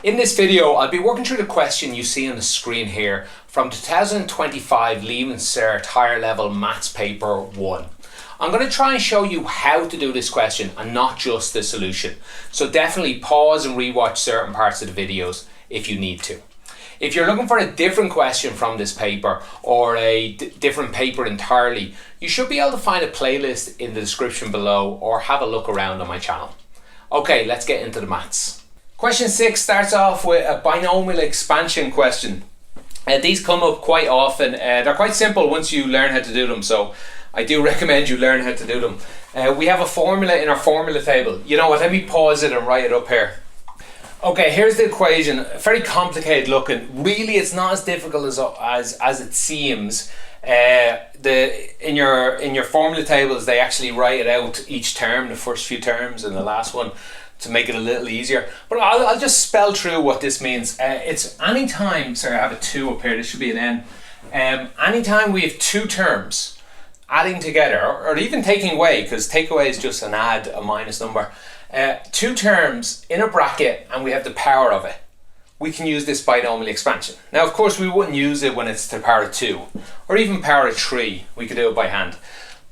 In this video, I'll be working through the question you see on the screen here from 2025 Leaving Cert Higher Level Maths Paper 1. I'm going to try and show you how to do this question and not just the solution. So definitely pause and rewatch certain parts of the videos if you need to. If you're looking for a different question from this paper or a different paper entirely, you should be able to find a playlist in the description below or have a look around on my channel. Okay, let's get into the maths. Question 6 starts off with a binomial expansion question. These come up quite often. They're quite simple once you learn how to do them, so I do recommend you learn how to do them. We have a formula in our formula table. You know what, let me pause it and write it up here. Okay, here's the equation. Very complicated looking. Really, it's not as difficult as it seems. In your formula tables, they actually write it out each term, the first few terms and the last one, to make it a little easier. But I'll just spell through what this means. It's anytime, sorry, I have a 2 up here, this should be an N. Anytime we have two terms adding together, or even taking away, because take away is just an add, a minus number. Two terms in a bracket and we have the power of it, we can use this binomial expansion. Now, of course, we wouldn't use it when it's to the power of 2 or even power of 3. We could do it by hand.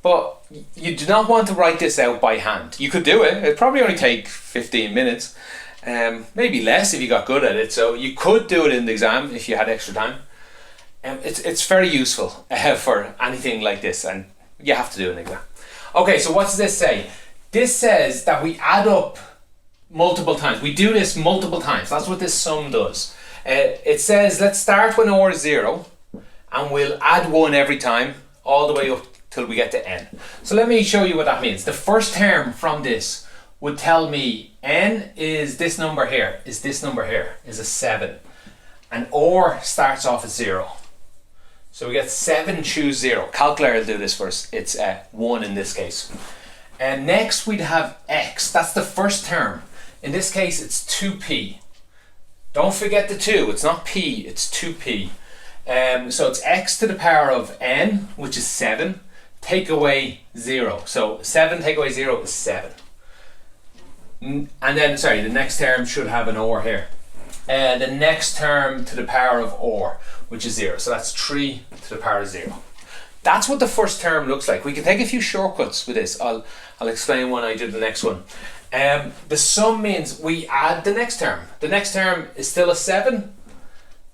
But you do not want to write this out by hand. You could do it. It'd probably only take 15 minutes, maybe less if you got good at it. So you could do it in the exam if you had extra time. It's very useful for anything like this, and you have to do an exam. Okay, so what does this say? This says that we add up multiple times. We do this multiple times. That's what this sum does. It says let's start when or is 0 and we'll add 1 every time all the way up till we get to n. So let me show you what that means. The first term from this would tell me n is this number here, is a 7. And or starts off at 0. So we get 7, choose 0. Calculator will do this for us. It's 1 in this case. And next we'd have x. That's the first term. In this case it's 2p. Don't forget the 2. It's not p, it's 2p. So it's x to the power of n, which is 7. Take away 0. So 7 take away 0 is 7. And then, sorry, the next term should have an or here. The next term to the power of or, which is 0. So that's 3 to the power of 0. That's what the first term looks like. We can take a few shortcuts with this. I'll explain when I do the next one. The sum means we add the next term. The next term is still a 7,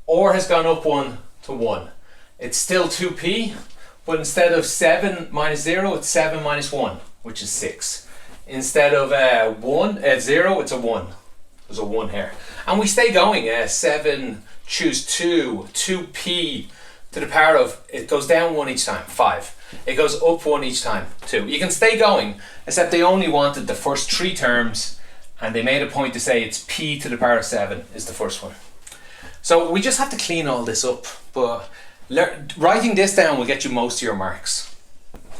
or has gone up 1 to 1. It's still 2p, but instead of 7 minus 0, it's 7 minus 1, which is 6. Instead of 0, it's a 1. There's a 1 here. And we stay going. 7, choose 2, 2p to the power of, it goes down 1 each time, 5. It goes up 1 each time, 2. You can stay going, except they only wanted the first 3 terms, and they made a point to say it's p to the power of 7 is the first one. So we just have to clean all this up, but writing this down will get you most of your marks.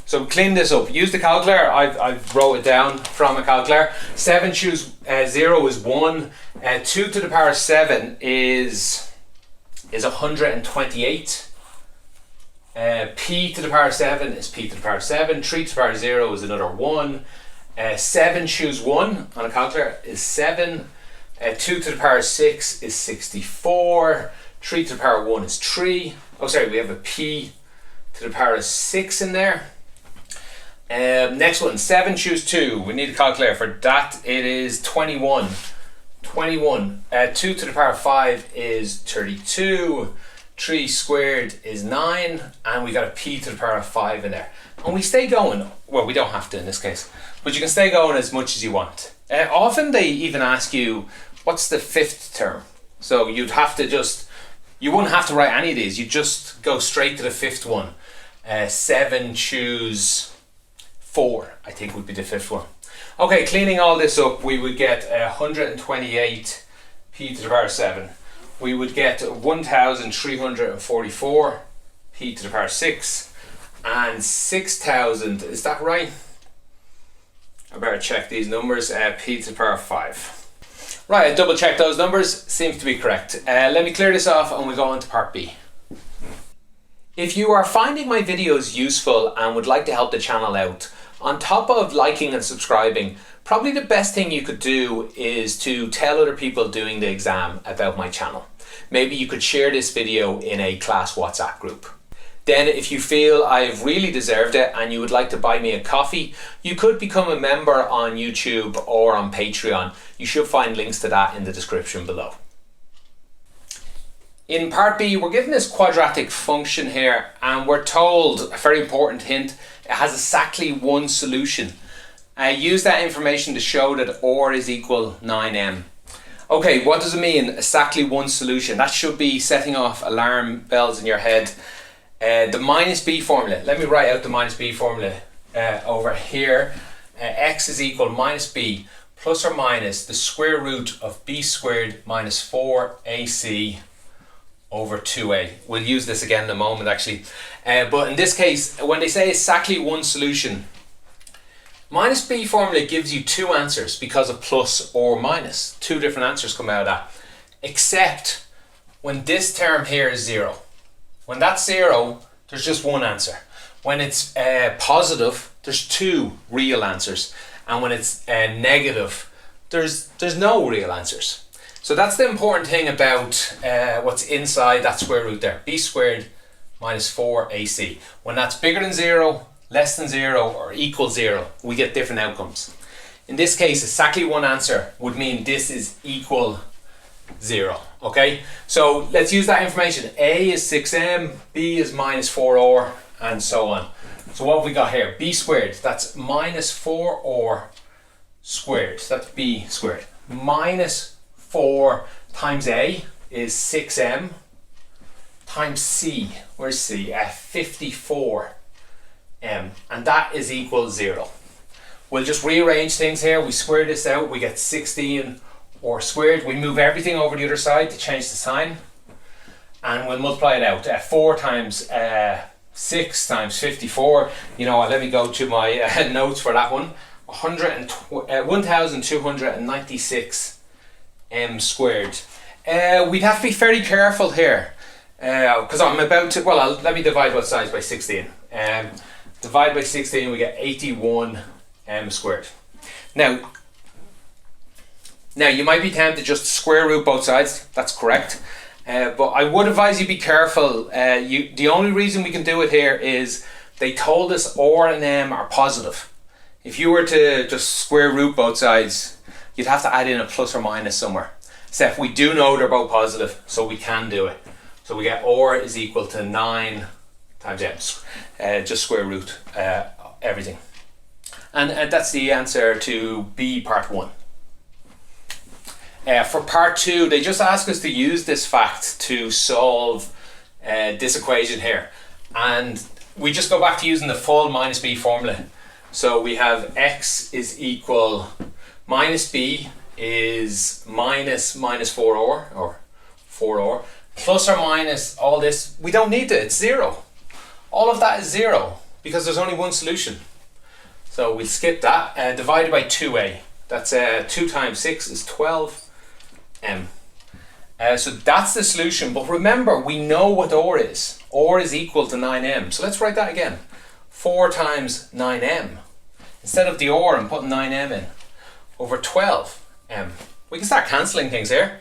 So clean this up. Use the calculator. I've wrote it down from a calculator. 7 choose 0 is 1. 2 to the power of 7 is 128. P to the power of 7 is p to the power of 7. 3 to the power of 0 is another 1. 7 choose 1 on a calculator is 7. 2 to the power of 6 is 64. 3 to the power of 1 is 3. Oh, sorry, we have a p to the power of 6 in there. Next one, 7 choose 2. We need a calculator for that. It is 21. 21. 2 to the power of 5 is 32. 3 squared is 9. And we got a p to the power of 5 in there. And we stay going. Well, we don't have to in this case. But you can stay going as much as you want. Often they even ask you, what's the 5th term? So you'd have to you wouldn't have to write any of these. You just go straight to the 5th one. 7 choose 4, I think would be the 5th one. Okay, cleaning all this up, we would get 128 p to the power of 7. We would get 1,344 p to the power of 6. And 6,000, is that right? I better check these numbers. P to the power of 5. Right, I double checked those numbers. Seems to be correct. Let me clear this off and we'll go on to part B. If you are finding my videos useful and would like to help the channel out, On top of liking and subscribing, probably the best thing you could do is to tell other people doing the exam about my channel. Maybe you could share this video in a class WhatsApp group. Then if you feel I've really deserved it and you would like to buy me a coffee, you could become a member on YouTube or on Patreon. You should find links to that in the description below. In part B, we're given this quadratic function here and we're told, a very important hint, it has exactly one solution. Use that information to show that OR is equal 9m. Okay, what does it mean, exactly one solution? That should be setting off alarm bells in your head. The minus b formula, let me write out the minus b formula over here. X is equal minus b plus or minus the square root of b squared minus 4ac over 2a. We'll use this again in a moment actually. But in this case, when they say exactly one solution, minus b formula gives you two answers because of plus or minus. Two different answers come out of that. Except when this term here is 0. When that's 0, there's just one answer. When it's positive, there's two real answers. And when it's negative, there's no real answers. So that's the important thing about what's inside that square root there. B squared minus 4ac. When that's bigger than 0, less than 0, or equal 0, we get different outcomes. In this case, exactly one answer would mean this is equal 0. Okay, so let's use that information. A is 6m, B is minus 4r, and so on. So what have we got here? B squared, that's minus 4r squared. That's B squared. Minus 4 times A is 6m times C. Where's C? 54m. And that is equal 0. We'll just rearrange things here. We square this out. We get 16 or squared. We move everything over the other side to change the sign. And we'll multiply it out. 4 times 6 times 54. You know what? Let me go to my notes for that one. 1296 m squared. We'd have to be very careful here because I'm about to, let me divide both sides by 16. Divide by 16, we get 81 m squared. Now you might be tempted just to square root both sides. That's correct. But I would advise you be careful. The only reason we can do it here is they told us OR and M are positive. If you were to just square root both sides, you'd have to add in a plus or minus somewhere. Except we do know they're both positive, so we can do it. So we get OR is equal to 9 times M. Just square root everything. And that's the answer to B part 1. For part 2, they just ask us to use this fact to solve this equation here. And we just go back to using the full minus B formula. So we have X is equal minus B is minus 4r or 4r plus or minus all this. We don't need it, it's 0. All of that is 0 because there's only one solution. So we'll skip that. Divided by 2a. That's 2 times 6 is 12m. So that's the solution. But remember, we know what OR is. OR is equal to 9m. So let's write that again. 4 times 9m. Instead of the OR, I'm putting 9m in. Over 12m. We can start cancelling things here.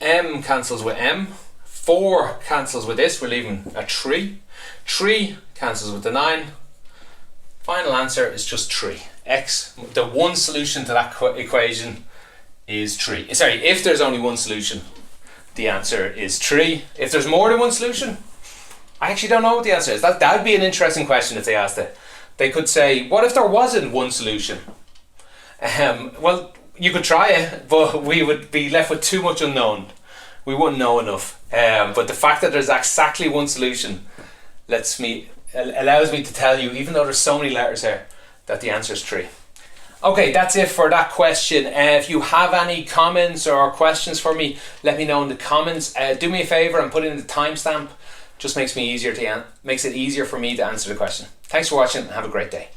M cancels with m. 4 cancels with this. We're leaving a 3. 3 cancels with the 9. Final answer is just 3. X, the one solution to that equation is 3. Sorry, if there's only one solution, the answer is 3. If there's more than one solution, I actually don't know what the answer is. That would be an interesting question if they asked it. They could say, what if there wasn't one solution? Well, you could try it, but we would be left with too much unknown. We wouldn't know enough. But the fact that there's exactly one solution allows me to tell you, even though there's so many letters here, that the answer is 3. Okay, that's it for that question. If you have any comments or questions for me, let me know in the comments. Do me a favour and put in the timestamp. Just makes it easier for me to answer the question. Thanks for watching and have a great day.